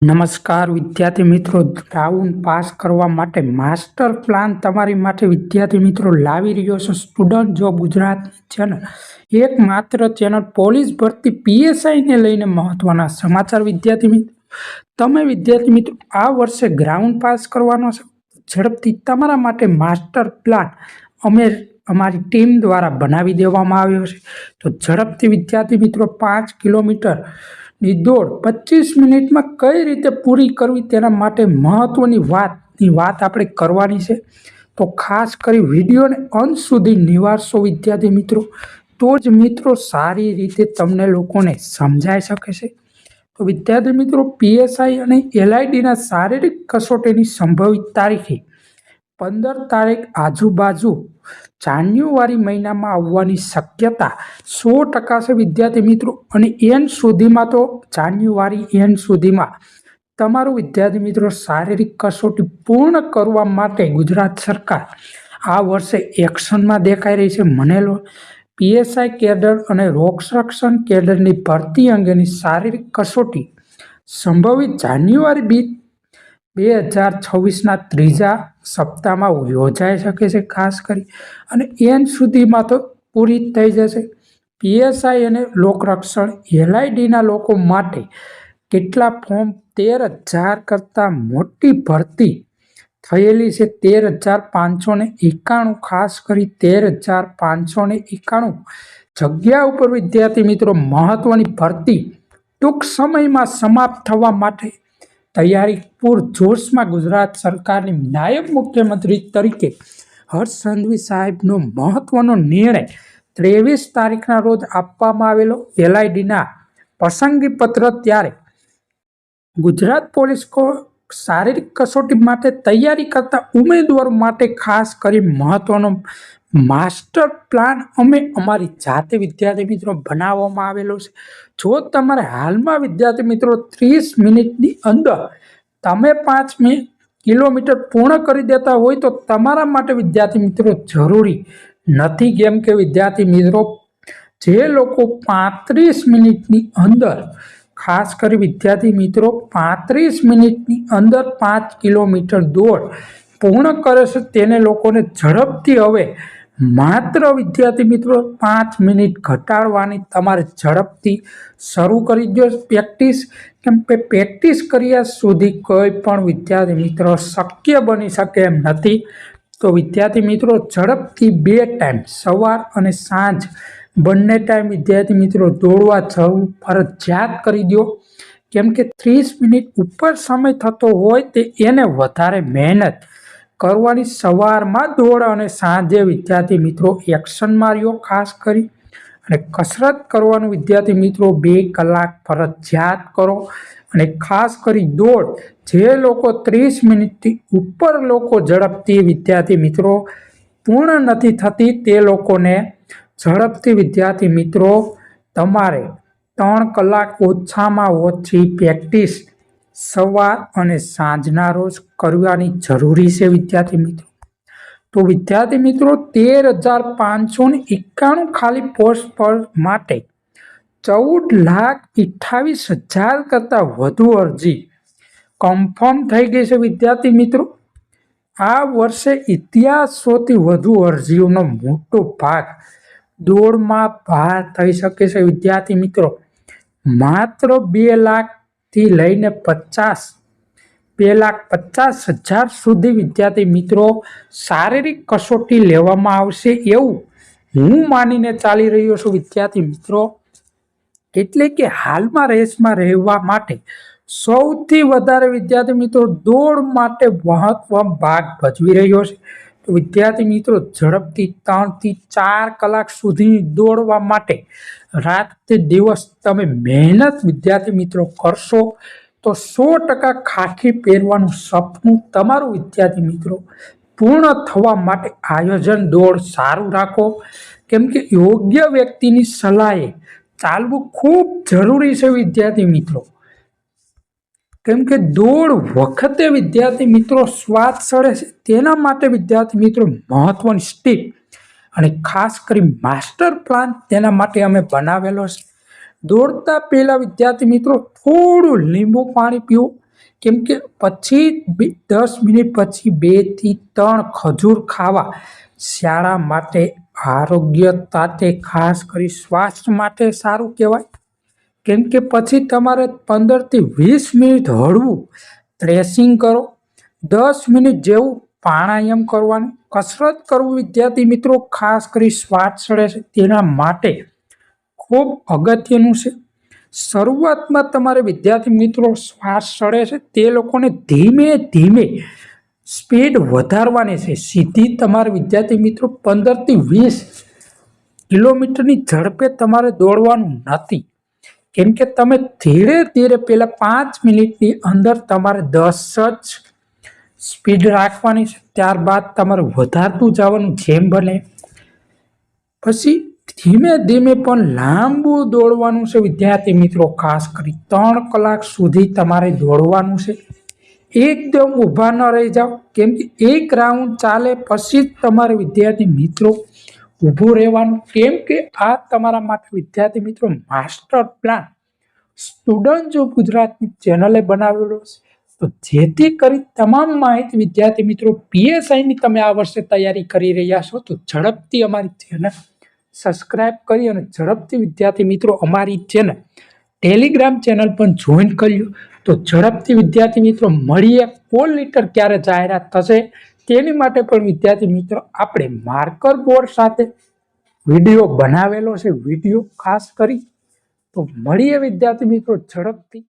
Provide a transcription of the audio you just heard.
નમસ્કાર વિદ્યાર્થી મિત્રો, રાઉન્ડ પાસ કરવા માટે માસ્ટર પ્લાન તમારી માટે વિદ્યાર્થી મિત્રો લાવી રહ્યો છે સ્ટુડન્ટ જોબ ગુજરાત ચેનલ. એકમાત્ર ચેનલ પોલીસ ભરતી પીએસઆઈને લઈને મહત્વના સમાચાર. વિદ્યાર્થી મિત્રો, તમે વિદ્યાર્થી મિત્રો આ વર્ષે ગ્રાઉન્ડ પાસ કરવાનો છે. ઝડપથી તમારા માટે માસ્ટર પ્લાન અમારી ટીમ દ્વારા બનાવી દેવામાં આવ્યો છે. તો ઝડપથી વિદ્યાર્થી મિત્રો 5 કિલોમીટર ની દોડ 25 મિનિટમાં કઈ રીતે પૂરી કરવી તેના માટે મહત્વની વાત આપણે કરવાની છે. તો ખાસ કરી વિડીયોને અંત સુધી નિહાળશો વિદ્યાર્થી મિત્રો, તો જ મિત્રો સારી રીતે તમને લોકોને સમજાઈ શકે છે. તો વિદ્યાર્થી મિત્રો, પીએસઆઈ અને એલઆઈડીના શારીરિક કસોટીની સંભવિત તારીખે 15 તારીખ આજુબાજુ જાન્યુઆરી મહિનામાં આવવાની શક્યતા 100% છે વિદ્યાર્થી મિત્રો. અને એન્ડ સુધીમાં તો જાન્યુઆરી એન્ડ સુધીમાં તમારું વિદ્યાર્થી મિત્રો શારીરિક કસોટી પૂર્ણ કરવા માટે ગુજરાત સરકાર આ વર્ષે એક્શનમાં દેખાઈ રહી છે. મનેલો પીએસઆઈ કેડર અને રોગરક્ષણ કેડરની ભરતી અંગેની શારીરિક કસોટી સંભવિત જાન્યુઆરી 2026ના ત્રીજા સપ્તાહમાં યોજાઈ શકે છે ખાસ કરી, અને એન્ડ સુધીમાં તો પૂરી થઈ જશે. પીએસઆઈ અને લોકરક્ષણ એલઆઈડીના લોકો માટે કેટલા ફોર્મ 13,000 કરતાં મોટી ભરતી થયેલી છે. 13,591, ખાસ કરી 13,591 જગ્યા ઉપર વિદ્યાર્થી મિત્રો મહત્વની ભરતી ટૂંક સમયમાં સમાપ્ત થવા માટે તૈયારી પૂરજોશમાં. ગુજરાત સરકારની નાયબ મુખ્યમંત્રી તરીકે હર્ષ સંઘવી સાહેબનો મહત્વનો નિર્ણય 23 તારીખના રોજ આપવામાં આવેલો એલઆઈડીના પસંદગી પત્ર. ત્યારે ગુજરાત પોલીસ શારીરિક કસોટી માટે તૈયારી કરતા ઉમેદવારો માટે ખાસ કરી મહત્વનો માસ્ટર પ્લાન અમારી જાતે વિદ્યાર્થી મિત્રો બનાવવામાં આવેલો છે. જો તમારે હાલમાં વિદ્યાર્થી મિત્રો 30 મિનિટની અંદર તમે 5 કિલોમીટર પૂર્ણ કરી દેતા હોય તો તમારા માટે વિદ્યાર્થી મિત્રો જરૂરી નથી. કેમ કે વિદ્યાર્થી મિત્રો, જે લોકો 35 મિનિટની અંદર, ખાસ કરી વિદ્યાર્થી મિત્રો 35 મિનિટની અંદર 5 કિલોમીટર દોડ પૂર્ણ કરે છે, તેને લોકોને ઝડપથી હવે માત્ર વિદ્યાર્થી મિત્રો 5 મિનિટ ઘટાડવાની તમારે ઝડપથી શરૂ કરી દો પ્રેક્ટિસ. કેમ કે પ્રેક્ટિસ કર્યા સુધી કોઈ પણ વિદ્યાર્થી મિત્રો શક્ય બની શકે એમ નથી. તો વિદ્યાર્થી મિત્રો ઝડપથી 2 ટાઈમ, સવાર અને સાંજ બંને ટાઈમ વિદ્યાર્થી મિત્રો દોડવા જવું ફરજિયાત કરી દો. કેમ કે 30 મિનિટ ઉપર સમય થતો હોય તે એને વધારે મહેનત કરવાની. સવારમાં દોડ અને સાંજે વિદ્યાર્થી મિત્રો એક્શન માર્યો ખાસ કરી, અને કસરત કરવાનું વિદ્યાર્થી મિત્રો 2 કલાક ફરજિયાત કરો. અને ખાસ કરી દોડ જે લોકો 30 મિનિટથી ઉપર લોકો ઝડપથી વિદ્યાર્થી મિત્રો પૂર્ણ નથી થતી તે લોકોને ઝડપથી વિદ્યાર્થી મિત્રો તમારે 3 કલાક ઓછામાં ઓછી પ્રેક્ટિસ સવાર અને સાંજના રોજ કરવાની જરૂરી છે વિદ્યાર્થી મિત્રો. તો વિદ્યાર્થી મિત્રો 13,591 ખાલી પોસ્ટ પર માટે 14,28,000 કરતાં વધુ અરજી કન્ફર્મ થઈ ગઈ છે વિદ્યાર્થી મિત્રો. આ વર્ષે ઇતિહાસ સૌથી વધુ અરજીઓનો મોટો ભાગ દોડમાં બહાર થઈ શકે છે વિદ્યાર્થી મિત્રો. માત્ર 2 લાખથી લઈને 2,50,000 સુધી વિદ્યાર્થી મિત્રો શારીરિક કસોટી લેવામાં આવશે એવું હું માનીને ચાલી રહ્યો છું વિદ્યાર્થી મિત્રો. એટલે કે હાલમાં રેસમાં રહેવા માટે સૌથી વધારે વિદ્યાર્થી મિત્રો દોડ માટે મહત્વ ભાગ ભજવી રહ્યો છે. તો વિદ્યાર્થી મિત્રો ઝડપથી 3 થી 4 કલાક સુધી દોડવા માટે રાત દિવસ તમે મહેનત વિદ્યાર્થી મિત્રો કરશો તો 100% ખાખી પહેરવાનું સપનું તમારું વિદ્યાર્થી મિત્રો પૂર્ણ થવા માટે આયોજન દોડ સારું રાખો. કેમ કે યોગ્ય વ્યક્તિની સલાહે ચાલવું ખૂબ જરૂરી છે વિદ્યાર્થી મિત્રો. કેમ કે દોડ વખતે વિદ્યાર્થી મિત્રો શ્વાસ ચડે છે, તેના માટે વિદ્યાર્થી મિત્રો મહત્વની સ્ટીપ અને ખાસ કરી માસ્ટર પ્લાન તેના માટે અમે બનાવેલો છે. દોડતા પહેલા વિદ્યાર્થી મિત્રો થોડું લીંબુ પાણી પીવું, કેમ કે પછી 10 મિનિટ પછી 2 થી 3 ખજૂર ખાવા શાળા માટે, આરોગ્ય સાથે ખાસ કરી સ્વાસ્થ્ય માટે સારું કહેવાય. કેમ કે પછી તમારે 15 થી 20 મિનિટ હળવું સ્ટ્રેચિંગ કરો, 10 મિનિટ જેવું પ્રાણાયામ કરવાનું, કસરત કરવું વિદ્યાર્થી મિત્રો ખાસ કરી શ્વાસ ચડે છે તેના માટે ખૂબ અગત્યનું છે. શરૂઆતમાં તમારે વિદ્યાર્થી મિત્રો શ્વાસ ચડે છે તે લોકોને ધીમે ધીમે સ્પીડ વધારવાની છે. સીધી તમારે વિદ્યાર્થી મિત્રો 15 થી 20 કિલોમીટરની ઝડપે તમારે દોડવાનું નથી. કેમ કે તમે ધીરે ધીરે પહેલા 5 મિનિટની અંદર તમારે 10 જ સ્પીડ રાખવાની છે. ત્યારબાદ તમારે વધારતું જવાનું જેમ બને. પછી ધીમે ધીમે પણ લાંબુ દોડવાનું છે વિદ્યાર્થી મિત્રો. ખાસ કરી 3 કલાક સુધી તમારે દોડવાનું છે. એકદમ ઊભા ન રહી જાઓ, કેમ કે એક રાઉન્ડ ચાલે પછી જ તમારે વિદ્યાર્થી મિત્રો ઊભું રહેવાનું. કેમ કે આ તમારા માટે વિદ્યાર્થી મિત્રો માસ્ટર પ્લાન સ્ટુડન્ટ ઓફ ગુજરાતની ચેનલે બનાવેલો છે. તો જેથી કરી તમામ માહિતી વિદ્યાર્થી મિત્રો પીએસઆઈની તમે આ વર્ષે તૈયારી કરી રહ્યા છો તો ઝડપથી અમારી ચેનલ સબસ્ક્રાઇબ કરી અને ઝડપથી વિદ્યાર્થી મિત્રો અમારી ચેનલ ટેલિગ્રામ ચેનલ પણ જોઈન કર્યું. તો ઝડપથી વિદ્યાર્થી મિત્રો મળીએ. કોલ લીટર ક્યારે જાહેરાત થશે તેની માટે પણ વિદ્યાર્થી મિત્રો આપણે માર્કર બોર્ડ સાથે વિડીયો બનાવેલો છે. વિડીયો ખાસ કરી તો મળીએ વિદ્યાર્થી મિત્રો ઝડપથી.